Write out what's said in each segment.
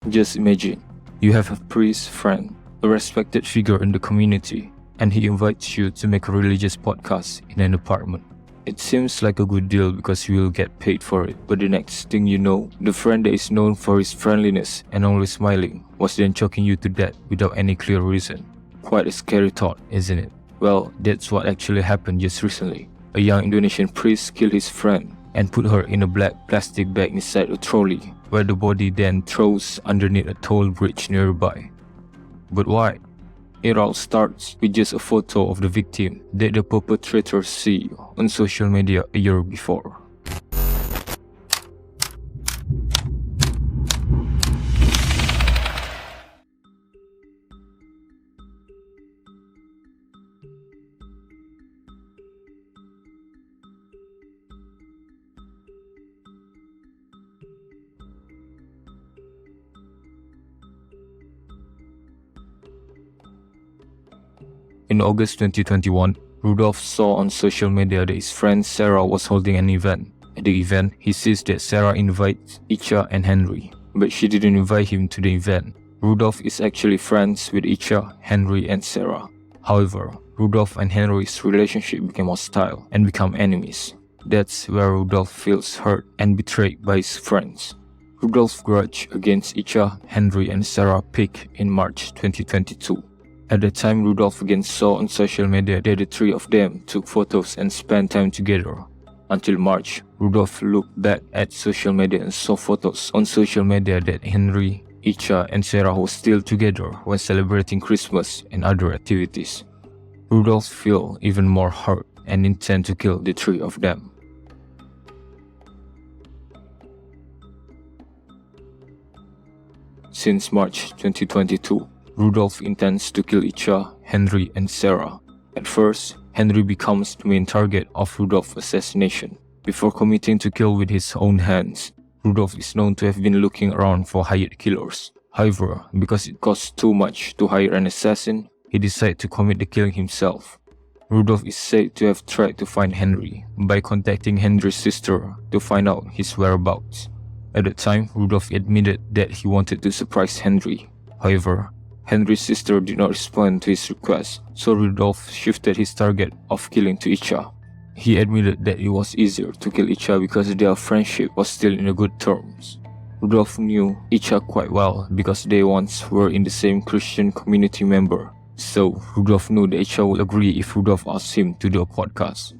Just imagine, you have a priest friend, a respected figure in the community, and he invites you to make a religious podcast in an apartment. It seems like a good deal because you will get paid for it, but the next thing you know, the friend that is known for his friendliness and always smiling was then choking you to death without any clear reason. Quite a scary thought, isn't it? Well, that's what actually happened just recently. A young Indonesian priest killed his friend and put her in a black plastic bag inside a trolley, where the body then throws underneath a toll bridge nearby. But why? It all starts with just a photo of the victim that the perpetrator see on social media a year before. In August 2021, Rudolf saw on social media that his friend Sarah was holding an event. At the event, he sees that Sarah invites Icha and Henry, but she didn't invite him to the event. Rudolf is actually friends with Icha, Henry, and Sarah. However, Rudolf and Henry's relationship became hostile and become enemies. That's where Rudolf feels hurt and betrayed by his friends. Rudolf's grudge against Icha, Henry, and Sarah peaked in March 2022. At the time, Rudolf again saw on social media that the three of them took photos and spent time together. Until March, Rudolf looked back at social media and saw photos on social media that Henry, Icha, and Sarah were still together when celebrating Christmas and other activities. Rudolf feels even more hurt and intends to kill the three of them. Since March 2022, Rudolf intends to kill Icha, Henry, and Sarah. At first, Henry becomes the main target of Rudolph's assassination. Before committing to kill with his own hands, Rudolf is known to have been looking around for hired killers. However, because it costs too much to hire an assassin, he decided to commit the killing himself. Rudolf is said to have tried to find Henry by contacting Henry's sister to find out his whereabouts. At the time, Rudolf admitted that he wanted to surprise Henry. However, Henry's sister did not respond to his request, so Rudolf shifted his target of killing to Icha. He admitted that it was easier to kill Icha because their friendship was still in good terms. Rudolf knew Icha quite well because they once were in the same Christian community member, so Rudolf knew that Icha would agree if Rudolf asked him to do a podcast.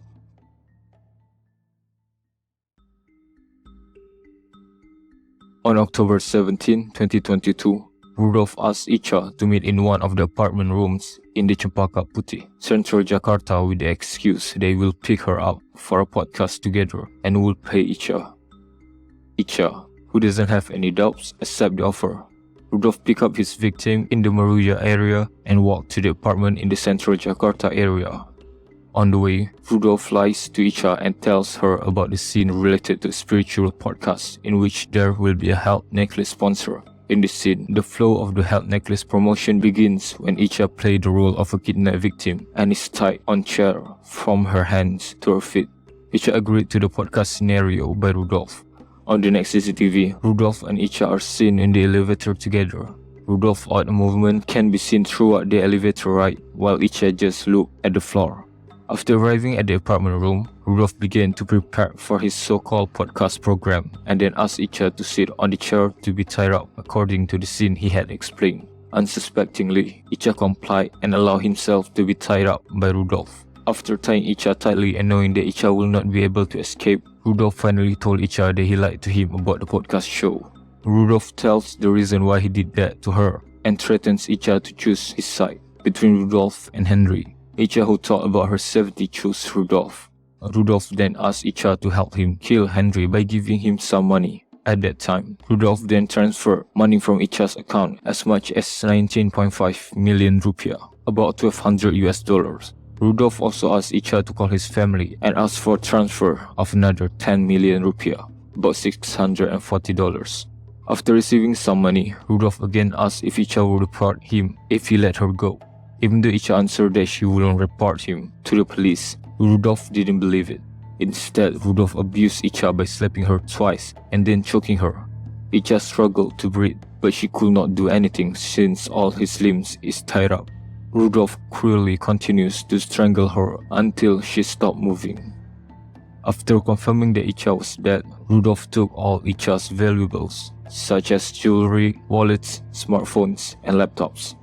On October 17, 2022, Rudolf asked Icha to meet in one of the apartment rooms in the Cempaka Putih, Central Jakarta, with the excuse they will pick her up for a podcast together and will pay Icha. Icha, who doesn't have any doubts, accepts the offer. Rudolf picked up his victim in the Meruya area and walked to the apartment in the Central Jakarta area. On the way, Rudolf lies to Icha and tells her about the scene related to a spiritual podcast in which there will be a health necklace sponsor. In this scene, the flow of the health necklace promotion begins when Icha plays the role of a kidnapped victim and is tied on chair from her hands to her feet. Icha agreed to the podcast scenario by Rudolf. On the next CCTV, Rudolf and Icha are seen in the elevator together. Rudolf's odd movement can be seen throughout the elevator ride, while Icha just looks at the floor. After arriving at the apartment room, Rudolf began to prepare for his so-called podcast program and then asked Icha to sit on the chair to be tied up according to the scene he had explained. Unsuspectingly, Icha complied and allowed himself to be tied up by Rudolf. After tying Icha tightly and knowing that Icha will not be able to escape, Rudolf finally told Icha that he lied to him about the podcast show. Rudolf tells the reason why he did that to her and threatens Icha to choose his side between Rudolf and Henry. Icha, who thought about her safety, chose Rudolf. Rudolf then asked Icha to help him kill Henry by giving him some money. At that time, Rudolf then transferred money from Icha's account as much as 19.5 million rupiah, about 1,200 US dollars. Rudolf also asked Icha to call his family and asked for transfer of another 10 million rupiah, about $640. After receiving some money, Rudolf again asked if Icha would report him if he let her go. Even though Icha answered that she wouldn't report him to the police, Rudolf didn't believe it. Instead, Rudolf abused Icha by slapping her twice and then choking her. Icha struggled to breathe, but she could not do anything since all his limbs is tied up. Rudolph cruelly continues to strangle her until she stopped moving. After confirming that Icha was dead, Rudolph took all Icha's valuables, such as jewelry, wallets, smartphones, and laptops.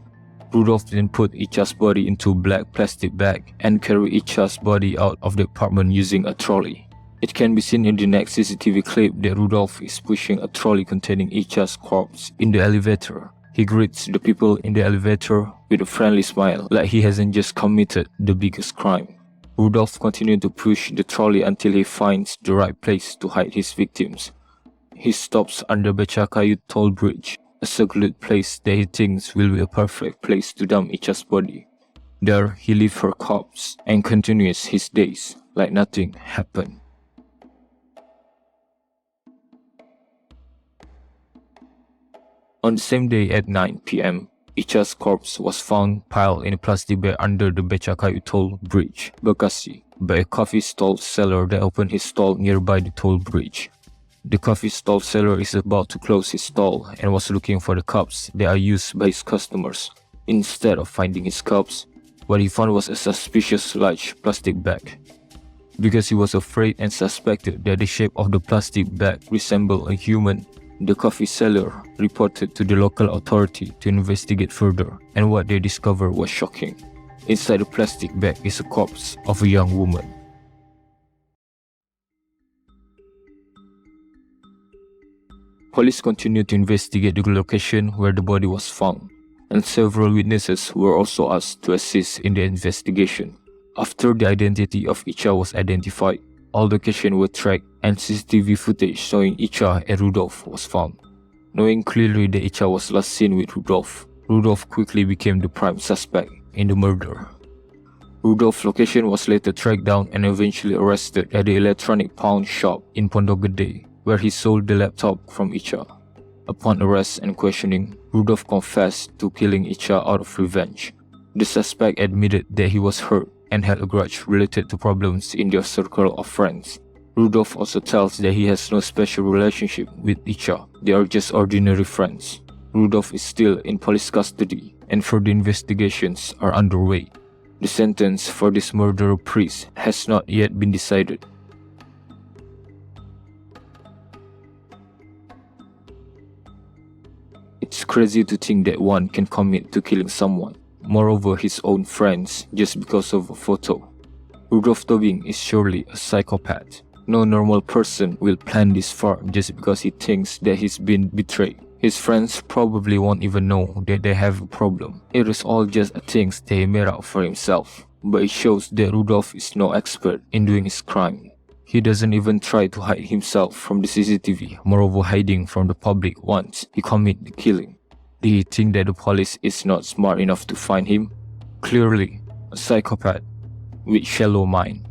Rudolph then put Icha's body into a black plastic bag and carried Icha's body out of the apartment using a trolley. It can be seen in the next CCTV clip that Rudolph is pushing a trolley containing Icha's corpse in the elevator. He greets the people in the elevator with a friendly smile, like he hasn't just committed the biggest crime. Rudolph continued to push the trolley until he finds the right place to hide his victims. He stops under Becakayu toll bridge, a secluded place that he thinks will be a perfect place to dump Icha's body. There, he leaves her corpse and continues his days like nothing happened. On the same day at 9 p.m., Icha's corpse was found piled in a plastic bag under the Becakayu toll bridge, Bekasi, by a coffee stall seller that opened his stall nearby the toll bridge. The coffee stall seller is about to close his stall and was looking for the cups that are used by his customers. Instead of finding his cups, what he found was a suspicious large plastic bag. Because he was afraid and suspected that the shape of the plastic bag resembled a human, the coffee seller reported to the local authority to investigate further, and what they discovered was shocking. Inside the plastic bag is a corpse of a young woman. Police continued to investigate the location where the body was found, and several witnesses were also asked to assist in the investigation. After the identity of Icha was identified, all locations were tracked and CCTV footage showing Icha and Rudolph was found. Knowing clearly that Icha was last seen with Rudolph, Rudolph quickly became the prime suspect in the murder. Rudolph's location was later tracked down and eventually arrested at the electronic pawn shop in Pondok Gede, where he sold the laptop from Icha. Upon arrest and questioning, Rudolph confessed to killing Icha out of revenge. The suspect admitted that he was hurt and had a grudge related to problems in their circle of friends. Rudolph also tells that he has no special relationship with Icha, they are just ordinary friends. Rudolph is still in police custody and further investigations are underway. The sentence for this murderer priest has not yet been decided. It's crazy to think that one can commit to killing someone, moreover his own friends, just because of a photo. Rudolf Tobing is surely a psychopath. No normal person will plan this far just because he thinks that he's been betrayed. His friends probably won't even know that they have a problem. It is all just things that he made out for himself. But it shows that Rudolf is no expert in doing his crime. He doesn't even try to hide himself from the CCTV, moreover hiding from the public once he commits the killing. Do you think that the police is not smart enough to find him? Clearly, a psychopath with shallow mind.